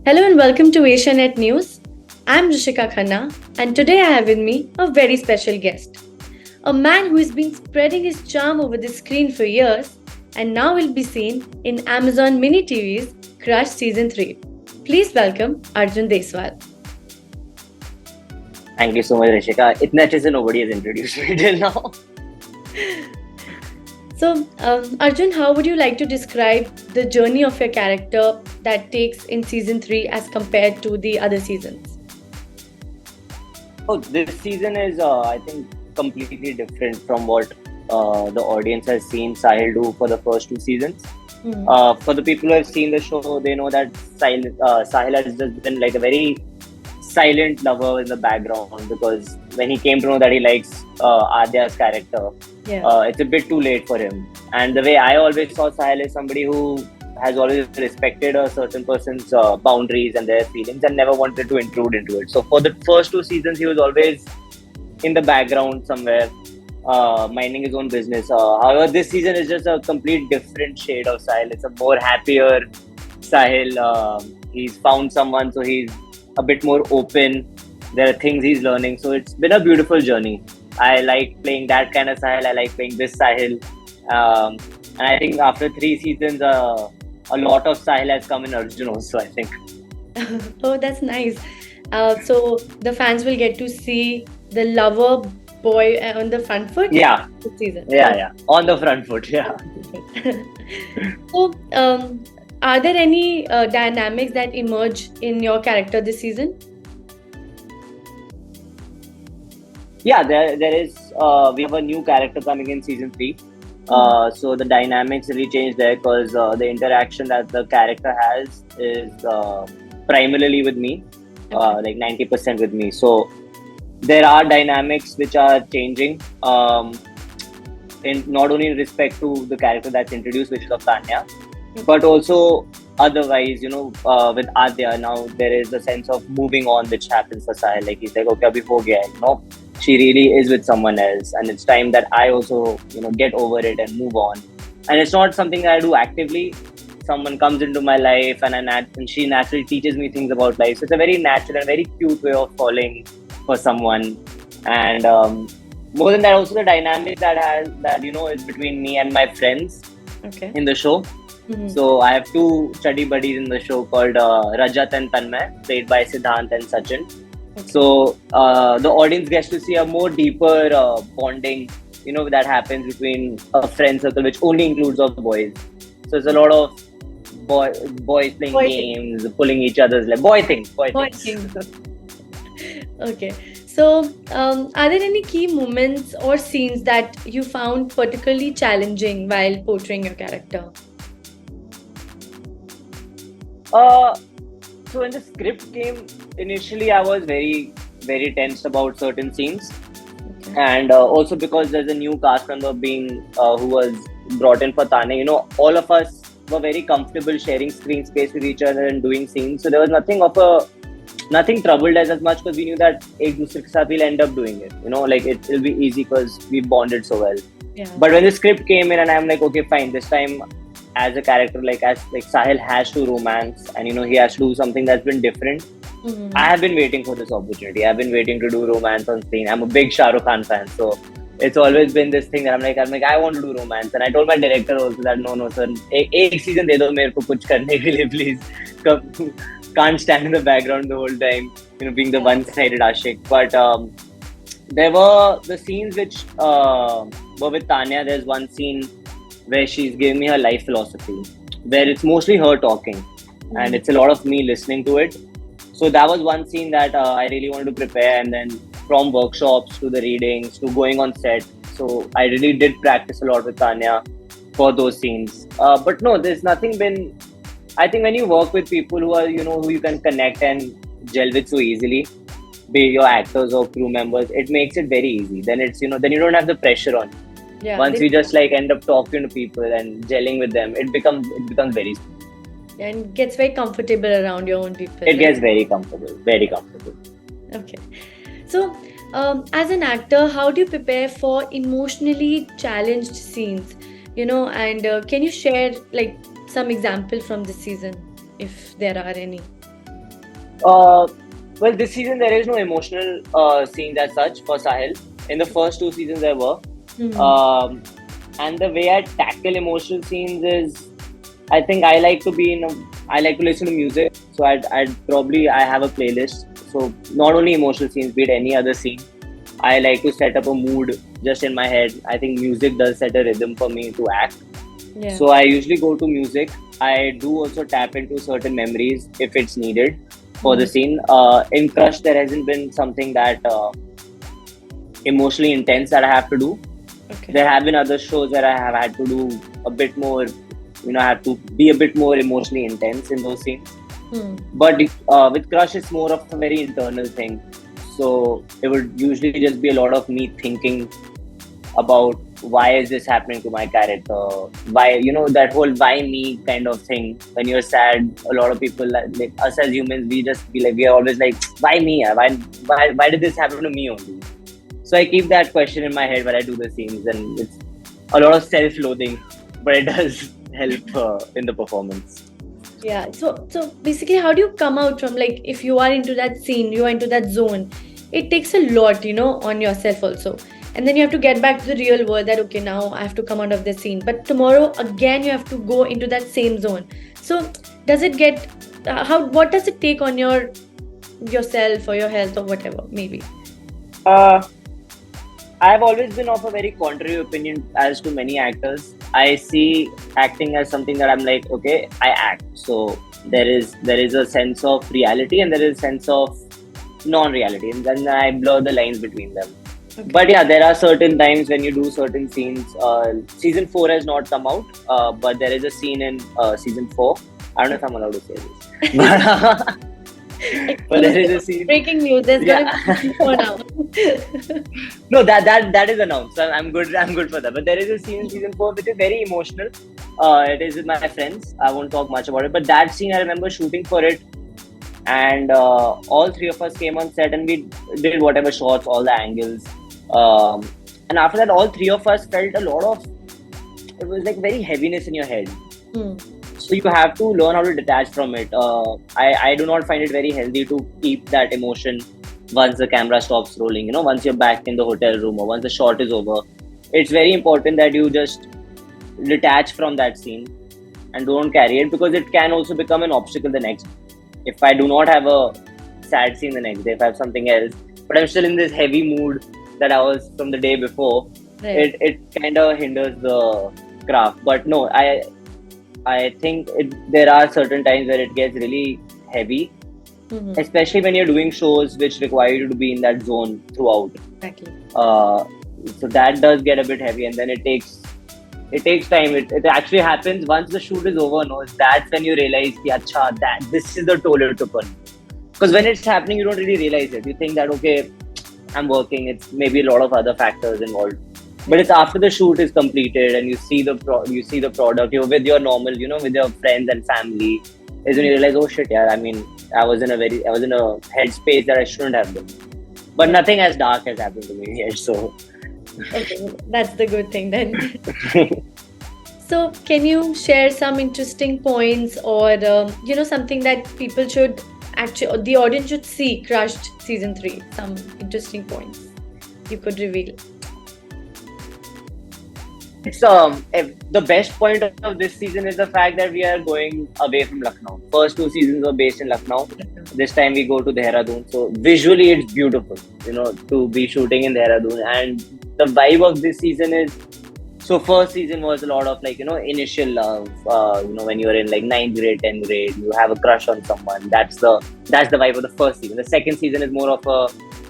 Hello and welcome to Asianet News. I'm Rishika Khanna, and today I have with me a very special guest. A man who has been spreading his charm over the screen for years and now will be seen in Amazon Mini TV's Crush Season 3. Please welcome Arjun Deswal. Thank you so much, Rishika. इतने अच्छे से nobody has introduced me till now. So, Arjun, how would you like to describe the journey of your character that takes in Season 3 as compared to the other seasons? Oh, this season is, I think, completely different from what the audience has seen Sahil do for the first two seasons. For the people who have seen the show, they know that Sahil has just been like a very silent lover in the background, because when he came to know that he likes Adya's character, it's a bit too late for him. And the way I always saw Sahil is somebody who has always respected a certain person's boundaries and their feelings and never wanted to intrude into it. So for the first two seasons, he was always in the background somewhere, minding his own business. However, this season is just a complete different shade of Sahil. It's a more happier Sahil. He's found someone, so he's a bit more open. There are things he's learning. So it's been a beautiful journey. I like playing that kind of Sahil. I like playing this Sahil. And I think after 3 seasons, a lot of Sahil has come in Arjun also, I think. Oh, that's nice. So the fans will get to see the lover boy on the front foot? Yeah. This season. Yeah. On the front foot, yeah. So, are there any dynamics that emerge in your character this season? Yeah, there is. We have a new character coming in season 3. So the dynamics really change there, because the interaction that the character has is primarily with me, like 90% with me. So there are dynamics which are changing, in not only in respect to the character that's introduced, which is of Tanya, but also otherwise, with Adya now there is a sense of moving on which happens for Sahil. Like he's like, okay, abhi ho gaya hai, she really is with someone else, and it's time that I also, get over it and move on. And it's not something that I do actively. Someone comes into my life and she naturally teaches me things about life. So it's a very natural and very cute way of falling for someone. And more than that, also the dynamic that is between me and my friends in the show. So I have 2 study buddies in the show called Rajat and Tanmay, played by Siddhant and Sachin. So the audience gets to see a more deeper bonding, that happens between a friend circle, which only includes of boys. So it's a lot of boys playing games, pulling each other's leg. Boy things. Okay. So, are there any key moments or scenes that you found particularly challenging while portraying your character? So when the script came, initially I was very, very tensed about certain scenes. And also because there's a new cast member who was brought in for Tane. All of us were very comfortable sharing screen space with each other and doing scenes. So there was nothing troubled as much, because we knew that ek dusre ke saath we'll end up doing it. Like it'll be easy because we bonded so well. Yeah. But when the script came in and I'm like, okay, fine, this time as a character, like Sahil has to romance, and he has to do something that's been different. I have been waiting for this opportunity. I've been waiting to do romance on screen. I'm a big Shah Rukh Khan fan, so it's always been this thing that I'm like, I want to do romance. And I told my director also that no sir, ek season de do mere ko kuch karne ke liye, please. Can't stand in the background the whole time, being the one-sided Ashik. But there were the scenes which were with Tanya. There's one scene where she's giving me her life philosophy, where it's mostly her talking, and it's a lot of me listening to it. So that was one scene that I really wanted to prepare, and then from workshops to the readings to going on set. So I really did practice a lot with Tanya for those scenes. But no, there's nothing been. I think when you work with people who are, who you can connect and gel with so easily, be it your actors or crew members, it makes it very easy. Then it's, then you don't have the pressure on you. Yeah, Once you just end up talking to people and gelling with them, it becomes very smooth. And gets very comfortable around your own people. It gets very comfortable. Okay. So, as an actor, how do you prepare for emotionally challenged scenes? And can you share some example from this season, if there are any? Uh, well, this season there is no emotional scenes as such for Sahil. In the first two seasons there were. Hmm. Um, and the way I tackle emotional scenes is, I think I like to be in a, I like to listen to music. So I'd probably, I have a playlist. So not only emotional scenes, be it any other scene. I like to set up a mood just in my head. I think music does set a rhythm for me to act. Yeah. So I usually go to music. I do also tap into certain memories if it's needed for the Hmm. scene. In Crush, there hasn't been something that emotionally intense that I have to do. Okay. There have been other shows where I have had to do a bit more, I have to be a bit more emotionally intense in those scenes. Hmm. But with Crush, it's more of a very internal thing. So it would usually just be a lot of me thinking about why is this happening to my character, why, that whole why me kind of thing. When you're sad, a lot of people like us as humans, we just be like, we are always like, why me? Why did this happen to me only? So I keep that question in my head when I do the scenes, and it's a lot of self-loathing, but it does help in the performance. Yeah. So basically, how do you come out from, like, if you are into that scene, you are into that zone, it takes a lot, on yourself also. And then you have to get back to the real world that, okay, now I have to come out of this scene. But tomorrow again you have to go into that same zone. So does it get what does it take on yourself or your health or whatever, maybe? Uh, I've always been of a very contrary opinion as to many actors. I see acting as something that I'm like, okay, I act. So there is a sense of reality and there is a sense of non-reality, and then I blur the lines between them. Okay. But yeah, there are certain times when you do certain scenes. Season 4 has not come out, but there is a scene in season 4. I don't know if I'm allowed to say this, but there is a scene. Breaking news. There's Yeah. gonna be more now. No, that is announced. So I'm good. I'm good for that. But there is a scene in season 4 which is very emotional. It is with my friends. I won't talk much about it. But that scene, I remember shooting for it, and all three of us came on set and we did whatever shots, all the angles. And after that, all three of us felt a lot of. It was like very heaviness in your head. Hmm. So you have to learn how to detach from it. I do not find it very healthy to keep that emotion once the camera stops rolling. Once you're back in the hotel room or once the shot is over, it's very important that you just detach from that scene and don't carry it, because it can also become an obstacle the next. If I do not have a sad scene the next day, if I have something else, but I'm still in this heavy mood that I was from the day before, Right. it kind of hinders the craft. But no, I think there are certain times where it gets really heavy, Mhm. especially when you're doing shows which require you to be in that zone throughout. Exactly. So that does get a bit heavy, and then it takes time. It actually happens once the shoot is over. No, that's when you realize, ki, acha, that this is the toll it took on. Because when it's happening, you don't really realize it. You think that, okay, I'm working. It's maybe a lot of other factors involved. But it's after the shoot is completed and you see the product. You're with your normal, with your friends and family. Is when you realize, oh shit, yeah. I mean, I was in a headspace that I shouldn't have been. But nothing as dark has happened to me yet. So Okay, that's the good thing then. So, can you share some interesting points or something that people should actually, the audience should see Crushed season 3? Some interesting points you could reveal. it's the best point of this season is the fact that we are going away from Lucknow. First two seasons were based in Lucknow. This time we go to Dehradun. So visually it's beautiful, to be shooting in Dehradun. And the vibe of this season is, so first season was a lot of like, initial love. When you're in like 9th grade, 10th grade, you have a crush on someone. That's the vibe of the first season. The second season is more of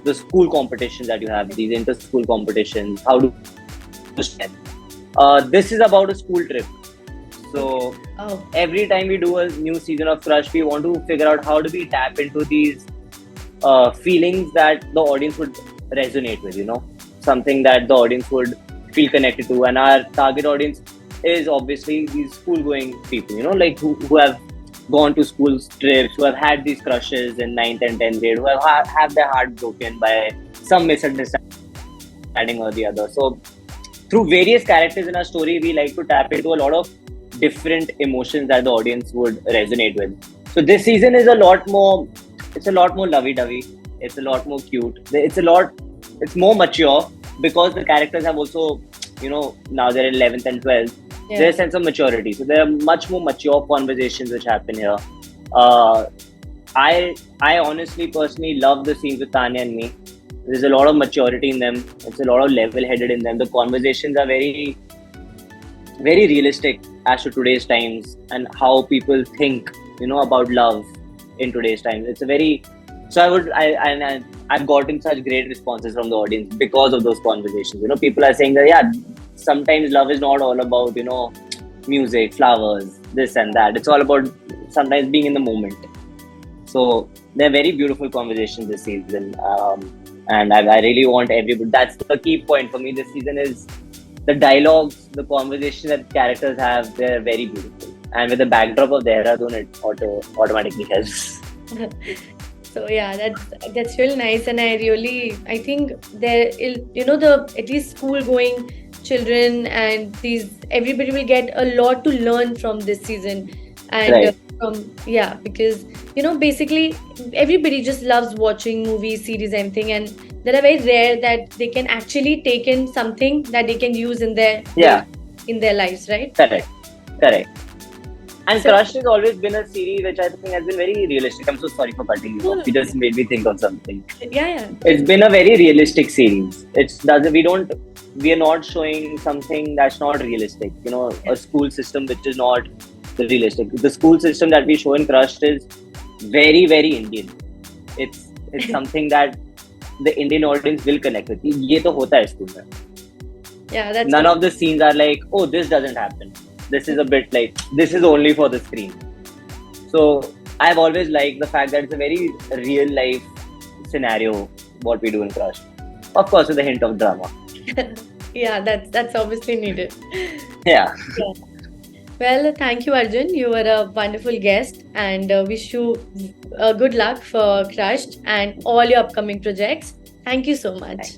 the school competitions that you have, these inter-school competitions. How do this is about a school trip. So Oh, every time we do a new season of Crush, we want to figure out how do we tap into these feelings that the audience would resonate with, something that the audience would feel connected to. And our target audience is obviously these school-going people, like who have gone to school trips, who have had these crushes in 9th and 10th grade, who have their heart broken by some misunderstanding or the other. So through various characters in our story, we like to tap into a lot of different emotions that the audience would resonate with. So this season is a lot more it's a lot more lovey-dovey. It's a lot more cute. It's more mature because the characters have also, now they're in 11th and 12th. Yeah. There's a sense of maturity. So there are much more mature conversations which happen here. Uh, I honestly, personally love the scenes with Tanya and me. There's a lot of maturity in them. It's a lot of level-headed in them. The conversations are very, very realistic as to today's times and how people think, about love in today's times. It's a very so I would I I've gotten such great responses from the audience because of those conversations. People are saying that sometimes love is not all about music, flowers, this and that. It's all about sometimes being in the moment. So they're very beautiful conversations this season, and I really want everybody. That's the key point for me this season is the dialogues, the conversation that characters have. They're very beautiful, and with the backdrop of Dehradun, it automatically helps. So yeah, that's really nice, and I think there, the at least school going children and these everybody will get a lot to learn from this season, and Right. because basically everybody just loves watching movies, series, anything, and they are very rare that they can actually take in something that they can use in their Yeah. in their lives, right? Correct. Correct. And So Crush has always been a series which I think has been very realistic. I'm so sorry for cutting you no, off. You just made me think of something. yeah. It's been a very realistic series. It doesn't. We are not showing something that's not realistic. A school system which is not realistic. The school system that we show in Crush is very, very Indian. It's something that the Indian audience will connect with. ये तो होता है school में. Yeah, that's None of the scenes are like, oh, this doesn't happen. This is a bit like, this is only for the screen. So I've always liked the fact that it's a very real life scenario, what we do in Crush. Of course, with a hint of drama. yeah, that's obviously needed. Yeah. Yeah. Well, thank you, Arjun. You were a wonderful guest, and wish you good luck for Crushed and all your upcoming projects. Thank you so much.